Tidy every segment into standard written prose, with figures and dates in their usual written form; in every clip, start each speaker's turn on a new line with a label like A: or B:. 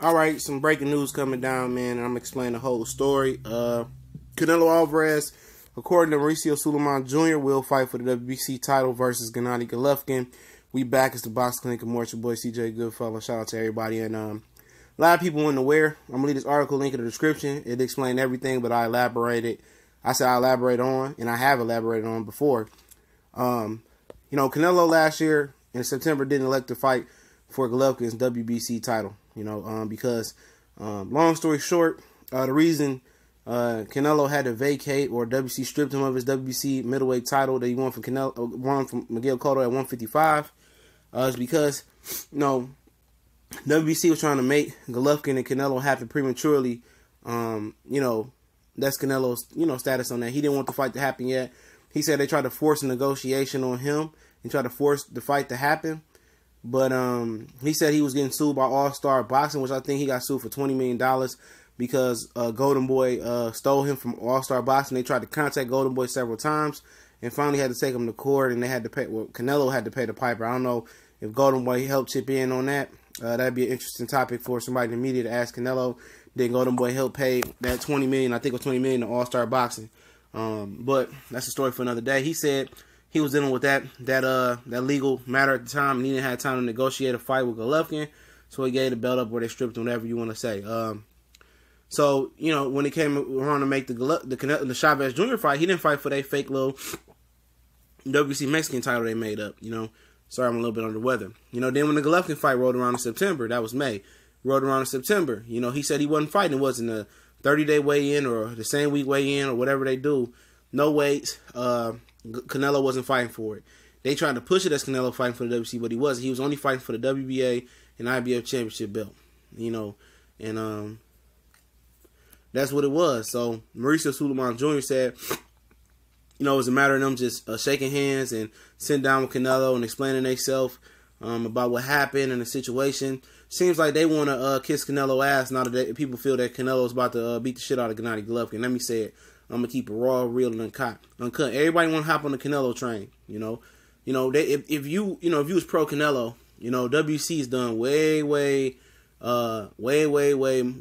A: Alright, some breaking news coming down, man, and I'm explaining the whole story. Canelo Alvarez, according to Mauricio Sulaiman Jr, will fight for the WBC title versus Gennady Golovkin. We back as the Box Clinic and more. It's your boy CJ Goodfellow. Shout out to everybody. And a lot of people weren't aware. I'm going to leave this article link in the description. It explained everything, but I elaborated. I said I elaborate on, and I have elaborated on before. Canelo last year in September didn't elect to fight for Golovkin's WBC title. Because long story short, the reason Canelo had to vacate, or WBC stripped him of his WBC middleweight title that he won from Miguel Cotto at 155, is because WBC was trying to make Golovkin and Canelo happen prematurely. That's Canelo's status on that. He didn't want the fight to happen yet. He said they tried to force a negotiation on him and tried to force the fight to happen. But he said he was getting sued by All Star Boxing, which I think he got sued for $20 million because Golden Boy stole him from All Star Boxing. They tried to contact Golden Boy several times and finally had to take him to court, and they had to pay. Well, Canelo had to pay the piper. I don't know if Golden Boy helped chip in on that. That'd be an interesting topic for somebody in the media to ask Canelo. Did Golden Boy help pay that $20 million? I think it was $20 million to All Star Boxing. But that's a story for another day. He said he was dealing with that legal matter at the time, and he didn't have time to negotiate a fight with Golovkin, so he gave the belt up, or they stripped him, whatever you want to say. So when it came around to make the Chavez Jr. fight, he didn't fight for that fake little WBC Mexican title they made up. Sorry, I'm a little bit under the weather. Then when the Golovkin fight rolled around in September, that was May, rolled around in September. He said he wasn't fighting. It wasn't a 30-day weigh-in or the same week weigh-in or whatever they do. No weights. Canelo wasn't fighting for it. They tried to push it as Canelo fighting for the WBC, but he wasn't. He was only fighting for the WBA and IBF championship belt. And that's what it was. So Mauricio Sulaiman Jr. said, it was a matter of them just shaking hands and sitting down with Canelo and explaining themselves about what happened and the situation. Seems like they want to kiss Canelo ass now that people feel that Canelo's about to beat the shit out of Gennady Golovkin. Let me say it. I'm gonna keep it raw, real, and uncut. Everybody want to hop on the Canelo train. If you was pro Canelo, WC's done way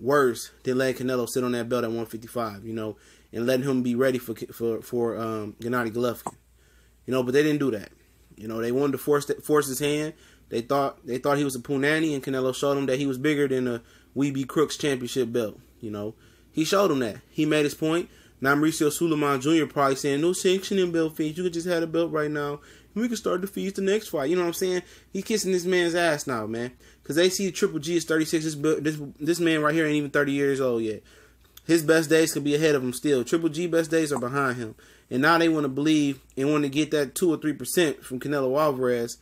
A: worse than letting Canelo sit on that belt at 155. And letting him be ready for Gennady Golovkin. But they didn't do that. They wanted to force his hand. They thought he was a punani, and Canelo showed him that he was bigger than the WBC Crooks championship belt. He showed him that. He made his point. Now Mauricio Sulaiman Jr. probably saying, no sanctioning belt fees. You could just have a belt right now, and we can start the fees the next fight. You know what I'm saying? He's kissing this man's ass now, man. Because they see Triple G is 36. This man right here ain't even 30 years old yet. His best days could be ahead of him still. Triple G best days are behind him. And now they want to believe and want to get that 2 or 3% from Canelo Alvarez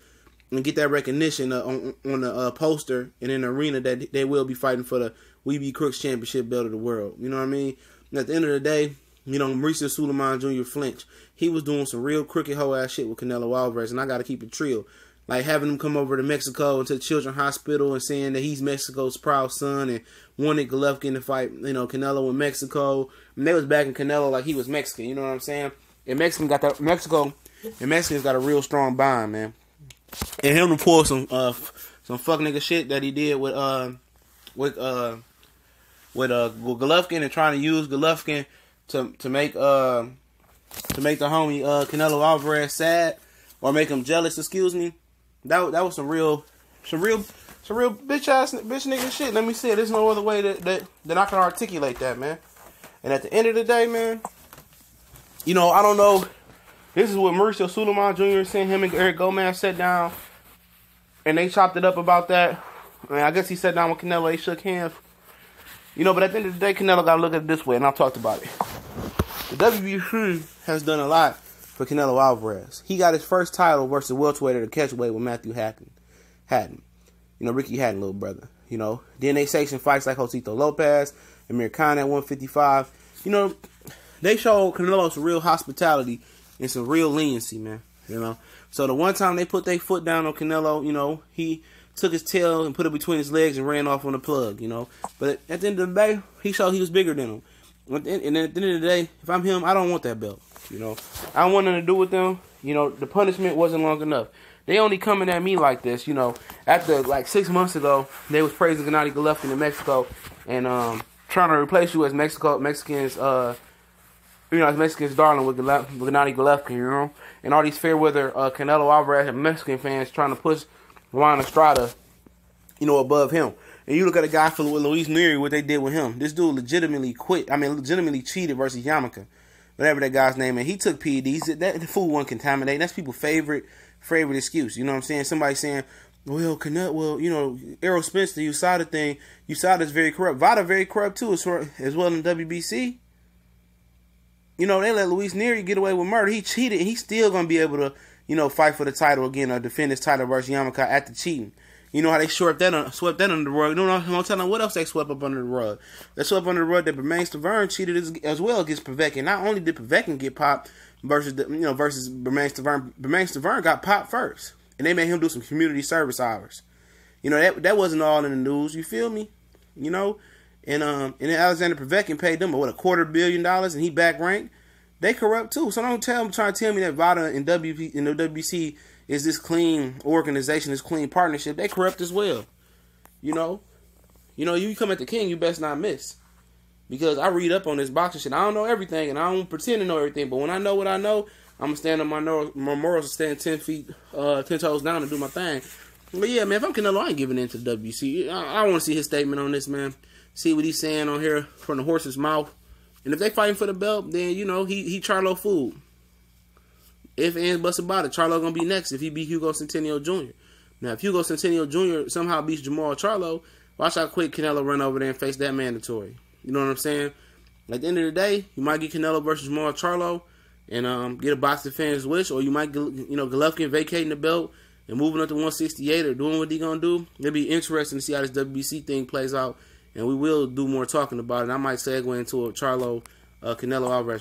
A: and get that recognition on the poster and in the arena that they will be fighting for the WBC Crooks championship belt of the world. You know what I mean? And at the end of the day, Mauricio Sulaiman Jr. flinched. He was doing some real crooked hoe ass shit with Canelo Alvarez, and I got to keep it real. Like having him come over to Mexico and to the Children's Hospital and saying that he's Mexico's proud son and wanted Golovkin to fight, Canelo in Mexico. And they was backing Canelo like he was Mexican, you know what I'm saying? And Mexicans got a real strong bond, man. And him to pull some fuck nigga shit that he did with Golovkin and trying to use Golovkin to make the homie Canelo Alvarez sad or make him jealous, excuse me. That was some real bitch nigga shit. Let me say it. There's no other way that I can articulate that, man. And at the end of the day, man, I don't know. This is what Mauricio Sulaiman Jr. saying. Him and Eric Gomez sat down and they chopped it up about that. I guess he sat down with Canelo. They shook hands. But at the end of the day, Canelo got to look at it this way, and I've talked about it. The WBC has done a lot for Canelo Alvarez. He got his first title versus welterweight or catchweight with Matthew Hatton. Ricky Hatton, little brother. Then they sanctioned fights like Josito Lopez, Amir Khan at 155. They showed Canelo some real hospitality and some real leniency, man. So the one time they put their foot down on Canelo, he took his tail and put it between his legs and ran off on the plug, But at the end of the day, he showed he was bigger than him. And at the end of the day, if I'm him, I don't want that belt. I don't want nothing to do with them. The punishment wasn't long enough. they only coming at me like this, you know. After like 6 months ago, they was praising Gennady Golovkin in Mexico and trying to replace you as Mexicans as Mexicans darling with Gennady Golovkin, you know. And all these fair weather Canelo Alvarez and Mexican fans trying to push Juan Estrada, you know, above him. And you look at a guy with Luis Nery, what they did with him. This dude legitimately legitimately cheated versus Yamaka, whatever that guy's name is. He took PEDs. That food wasn't contaminated. That's people's favorite excuse. You know what I'm saying? Somebody saying, well, you know, Errol Spence, the USADA thing, USADA's very corrupt. VADA very corrupt too, as well in the WBC. You know, they let Luis Nery get away with murder. He cheated, and he's still going to be able to, you know, fight for the title again or defend his title versus Yamaka after cheating. You know how they swept that under the rug. You know what I'm telling you, what else they swept up under the rug? They swept under the rug that Bermane cheated as well against Povetkin. Not only did Povetkin get popped versus Bermane got popped first, and they made him do some community service hours. You know that wasn't all in the news. You feel me? You know, and then Alexander Povetkin paid them what, $250 million, and he back ranked. They corrupt too. So don't try to tell me that VADA and the WBC is this clean organization, this clean partnership. They corrupt as well. You know, you come at the king, you best not miss. Because I read up on this boxing shit. I don't know everything, and I don't pretend to know everything. But when I know what I know, I'm gonna stand on my morals and stand 10 toes down and do my thing. But yeah, man, if I'm Canelo, I ain't giving in to the WBC. I want to see his statement on this, man. See what he's saying on here from the horse's mouth. And if they fighting for the belt, then you know he Charlo food. If and buts about it, Charlo gonna be next if he beat Hugo Centennial Jr. Now, if Hugo Centennial Jr. somehow beats Jamal Charlo, watch how quick Canelo run over there and face that mandatory. You know what I'm saying? At the end of the day, you might get Canelo versus Jamal Charlo and get a box of fans' wish, or you might get, you know, Golovkin vacating the belt and moving up to 168 or doing what he gonna do. It'll be interesting to see how this WBC thing plays out, and we will do more talking about it. I might segue into a Charlo Canelo Alvarez